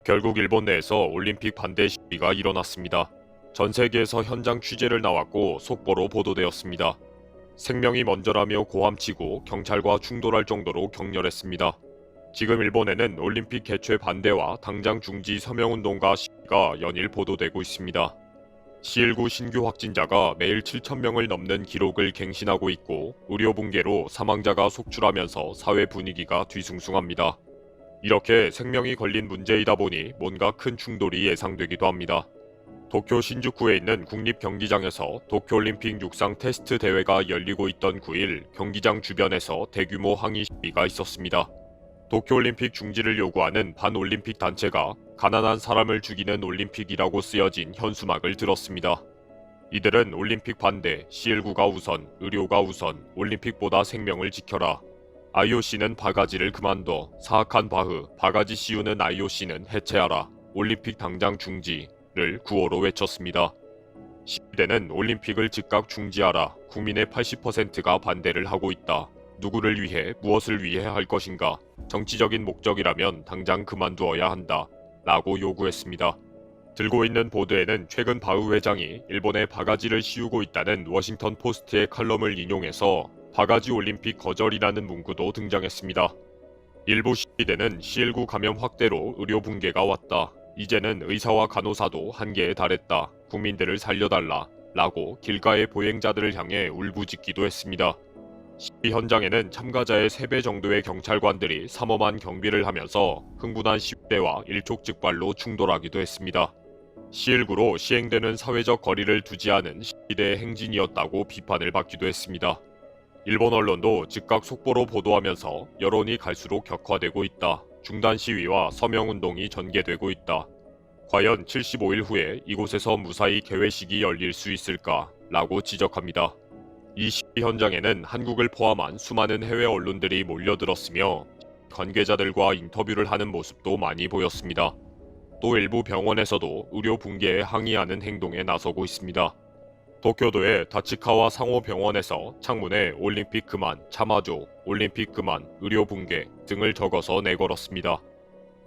결국 일본 내에서 올림픽 반대 시위가 일어났습니다. 전 세계에서 현장 취재를 나왔고 속보로 보도되었습니다. 생명이 먼저라며 고함치고 경찰과 충돌할 정도로 격렬했습니다. 지금 일본에는 올림픽 개최 반대와 당장 중지 서명운동과 시위가 연일 보도되고 있습니다. C19 신규 확진자가 매일 7,000명을 넘는 기록을 갱신하고 있고 의료 붕괴로 사망자가 속출하면서 사회 분위기가 뒤숭숭합니다. 이렇게 생명이 걸린 문제이다 보니 뭔가 큰 충돌이 예상되기도 합니다. 도쿄 신주쿠에 있는 국립경기장에서 도쿄올림픽 육상 테스트 대회가 열리고 있던 9일 경기장 주변에서 대규모 항의 시위가 있었습니다. 도쿄올림픽 중지를 요구하는 반올림픽 단체가 가난한 사람을 죽이는 올림픽이라고 쓰여진 현수막을 들었습니다. 이들은 올림픽 반대, C19가 우선, 의료가 우선, 올림픽보다 생명을 지켜라. IOC는 바가지를 그만둬, 사악한 바흐, 바가지 씌우는 IOC는 해체하라, 올림픽 당장 중지를 구호로 외쳤습니다. 시위대는 올림픽을 즉각 중지하라, 국민의 80%가 반대를 하고 있다. 누구를 위해, 무엇을 위해 할 것인가, 정치적인 목적이라면 당장 그만두어야 한다. 라고 요구했습니다. 들고 있는 보드에는 최근 바흐 회장이 일본에 바가지를 씌우고 있다는 워싱턴 포스트의 칼럼을 인용해서 바가지 올림픽 거절이라는 문구도 등장했습니다. 일부 시위대는 C19 감염 확대로 의료 붕괴가 왔다. 이제는 의사와 간호사도 한계에 달했다. 국민들을 살려달라. 라고 길가의 보행자들을 향해 울부짖기도 했습니다. 시위 현장에는 참가자의 3배 정도의 경찰관들이 삼엄한 경비를 하면서 흥분한 시위대와 일촉즉발로 충돌하기도 했습니다. C19로 시행되는 사회적 거리를 두지 않은 시위대의 행진이었다고 비판을 받기도 했습니다. 일본 언론도 즉각 속보로 보도하면서 여론이 갈수록 격화되고 있다. 중단 시위와 서명운동이 전개되고 있다. 과연 75일 후에 이곳에서 무사히 개회식이 열릴 수 있을까? 라고 지적합니다. 이 시위 현장에는 한국을 포함한 수많은 해외 언론들이 몰려들었으며 관계자들과 인터뷰를 하는 모습도 많이 보였습니다. 또 일부 병원에서도 의료 붕괴에 항의하는 행동에 나서고 있습니다. 도쿄도의 다치카와 상호병원에서 창문에 올림픽 그만, 참아줘, 올림픽 그만, 의료 붕괴 등을 적어서 내걸었습니다.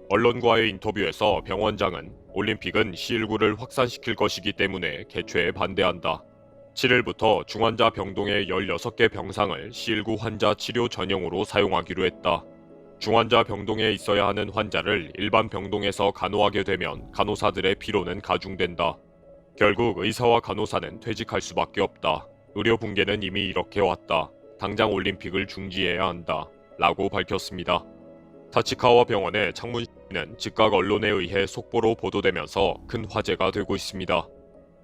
언론과의 인터뷰에서 병원장은 올림픽은 C19를 확산시킬 것이기 때문에 개최에 반대한다. 7일부터 중환자 병동의 16개 병상을 C19 환자 치료 전용으로 사용하기로 했다. 중환자 병동에 있어야 하는 환자를 일반 병동에서 간호하게 되면 간호사들의 피로는 가중된다. 결국 의사와 간호사는 퇴직할 수밖에 없다. 의료 붕괴는 이미 이렇게 왔다. 당장 올림픽을 중지해야 한다. 라고 밝혔습니다. 타치카와 병원의 창문 시위는 즉각 언론에 의해 속보로 보도되면서 큰 화제가 되고 있습니다.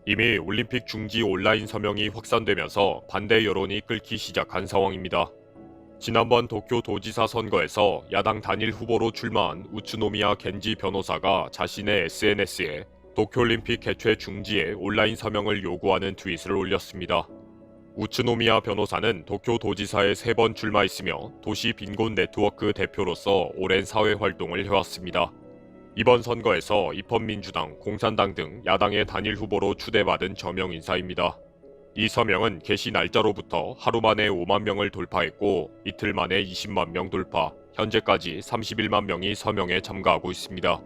이미 올림픽 중지 온라인 서명이 확산되면서 반대 여론이 끓기 시작한 상황입니다. 지난번 도쿄 도지사 선거에서 야당 단일 후보로 출마한 우츠노미야 겐지 변호사가 자신의 SNS에 도쿄올림픽 개최 중지에 온라인 서명을 요구하는 트윗을 올렸습니다. 우츠노미야 변호사는 도쿄 도지사에 3번 출마했으며 도시 빈곤 네트워크 대표로서 오랜 사회활동을 해왔습니다. 이번 선거에서 입헌민주당, 공산당 등 야당의 단일 후보로 추대받은 저명 인사입니다. 이 서명은 개시 날짜로부터 하루 만에 5만 명을 돌파했고 이틀 만에 20만 명 돌파, 현재까지 31만 명이 서명에 참가하고 있습니다.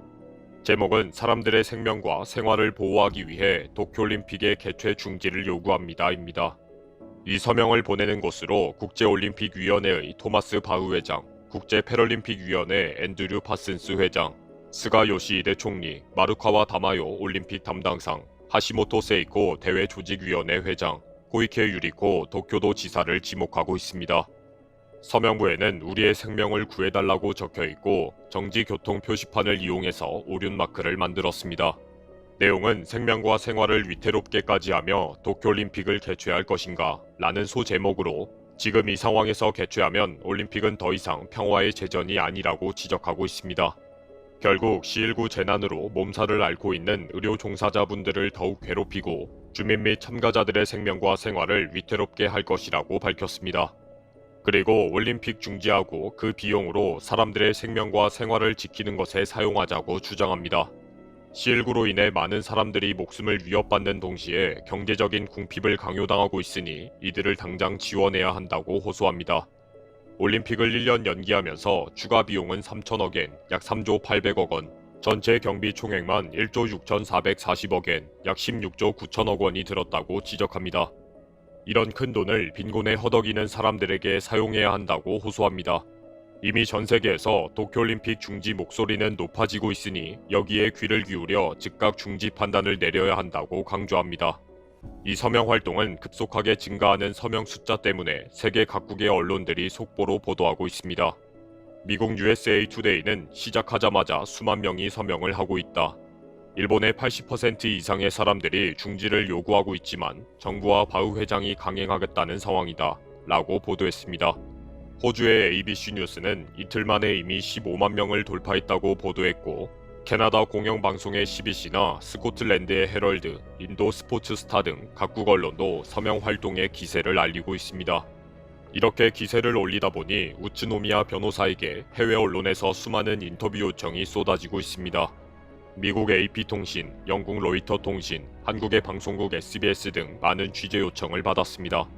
제목은 사람들의 생명과 생활을 보호하기 위해 도쿄올림픽의 개최 중지를 요구합니다입니다. 이 서명을 보내는 곳으로 국제올림픽위원회의 토마스 바흐 회장, 국제패럴림픽위원회 앤드류 파슨스 회장, 스가 요시히데 총리, 마루카와 다마요 올림픽 담당상, 하시모토 세이코 대회조직위원회 회장, 코이케 유리코 도쿄도 지사를 지목하고 있습니다. 서명부에는 우리의 생명을 구해달라고 적혀있고 정지교통 표시판을 이용해서 오륜 마크를 만들었습니다. 내용은 생명과 생활을 위태롭게까지 하며 도쿄올림픽을 개최할 것인가? 라는 소제목으로 지금 이 상황에서 개최하면 올림픽은 더 이상 평화의 제전이 아니라고 지적하고 있습니다. 결국 C19 재난으로 몸살을 앓고 있는 의료 종사자분들을 더욱 괴롭히고 주민 및 참가자들의 생명과 생활을 위태롭게 할 것이라고 밝혔습니다. 그리고 올림픽 중지하고 그 비용으로 사람들의 생명과 생활을 지키는 것에 사용하자고 주장합니다. C19로 인해 많은 사람들이 목숨을 위협받는 동시에 경제적인 궁핍을 강요당하고 있으니 이들을 당장 지원해야 한다고 호소합니다. 올림픽을 1년 연기하면서 추가 비용은 3천억 엔, 약 3조 800억 원, 전체 경비 총액만 1조 6,440억엔, 약 16조 9천억 원이 들었다고 지적합니다. 이런 큰 돈을 빈곤에 허덕이는 사람들에게 사용해야 한다고 호소합니다. 이미 전 세계에서 도쿄올림픽 중지 목소리는 높아지고 있으니 여기에 귀를 기울여 즉각 중지 판단을 내려야 한다고 강조합니다. 이 서명 활동은 급속하게 증가하는 서명 숫자 때문에 세계 각국의 언론들이 속보로 보도하고 있습니다. 미국 USA 투데이는 시작하자마자 수만 명이 서명을 하고 있다. 일본의 80% 이상의 사람들이 중지를 요구하고 있지만 정부와 바흐 회장이 강행하겠다는 상황이다. 라고 보도했습니다. 호주의 ABC 뉴스는 이틀 만에 이미 15만 명을 돌파했다고 보도했고, 캐나다 공영방송의 CBC나 스코틀랜드의 헤럴드, 인도 스포츠스타 등 각국 언론도 서명 활동의 기세를 알리고 있습니다. 이렇게 기세를 올리다 보니 우츠노미야 변호사에게 해외 언론에서 수많은 인터뷰 요청이 쏟아지고 있습니다. 미국 AP통신, 영국 로이터 통신, 한국의 방송국 SBS 등 많은 취재 요청을 받았습니다.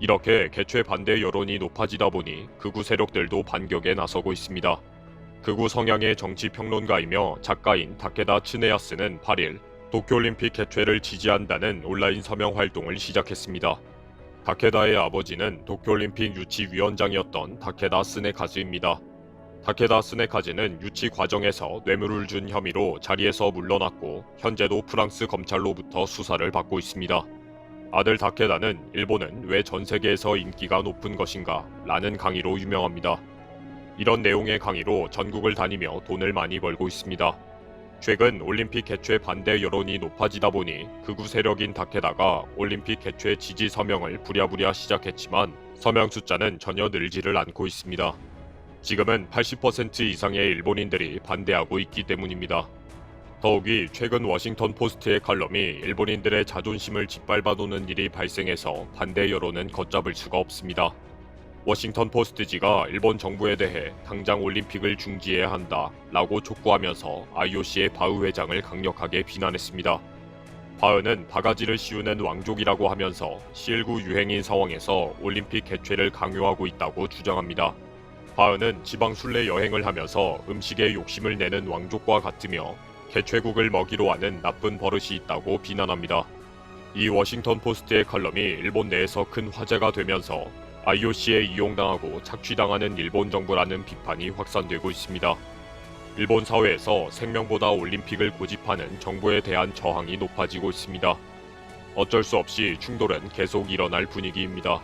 이렇게 개최 반대 여론이 높아지다 보니 극우 세력들도 반격에 나서고 있습니다. 극우 성향의 정치 평론가이며 작가인 다케다 츠네야스는 8일 도쿄올림픽 개최를 지지한다는 온라인 서명 활동을 시작했습니다. 다케다의 아버지는 도쿄올림픽 유치위원장이었던 다케다 스네카즈입니다. 다케다 스네카즈는 유치 과정에서 뇌물을 준 혐의로 자리에서 물러났고 현재도 프랑스 검찰로부터 수사를 받고 있습니다. 아들 다케다는 일본은 왜 전 세계에서 인기가 높은 것인가? 라는 강의로 유명합니다. 이런 내용의 강의로 전국을 다니며 돈을 많이 벌고 있습니다. 최근 올림픽 개최 반대 여론이 높아지다 보니 극우 세력인 다케다가 올림픽 개최 지지 서명을 부랴부랴 시작했지만 서명 숫자는 전혀 늘지를 않고 있습니다. 지금은 80% 이상의 일본인들이 반대하고 있기 때문입니다. 더욱이 최근 워싱턴 포스트의 칼럼이 일본인들의 자존심을 짓밟아놓는 일이 발생해서 반대 여론은 걷잡을 수가 없습니다. 워싱턴 포스트지가 일본 정부에 대해 당장 올림픽을 중지해야 한다 라고 촉구하면서 IOC의 바흐 회장을 강력하게 비난했습니다. 바흐는 바가지를 씌우는 왕족이라고 하면서 C19 유행인 상황에서 올림픽 개최를 강요하고 있다고 주장합니다. 바흐는 지방 순례 여행을 하면서 음식에 욕심을 내는 왕족과 같으며 개최국을 먹이로 하는 나쁜 버릇이 있다고 비난합니다. 이 워싱턴 포스트의 칼럼이 일본 내에서 큰 화제가 되면서 IOC에 이용당하고 착취당하는 일본 정부라는 비판이 확산되고 있습니다. 일본 사회에서 생명보다 올림픽을 고집하는 정부에 대한 저항이 높아지고 있습니다. 어쩔 수 없이 충돌은 계속 일어날 분위기입니다.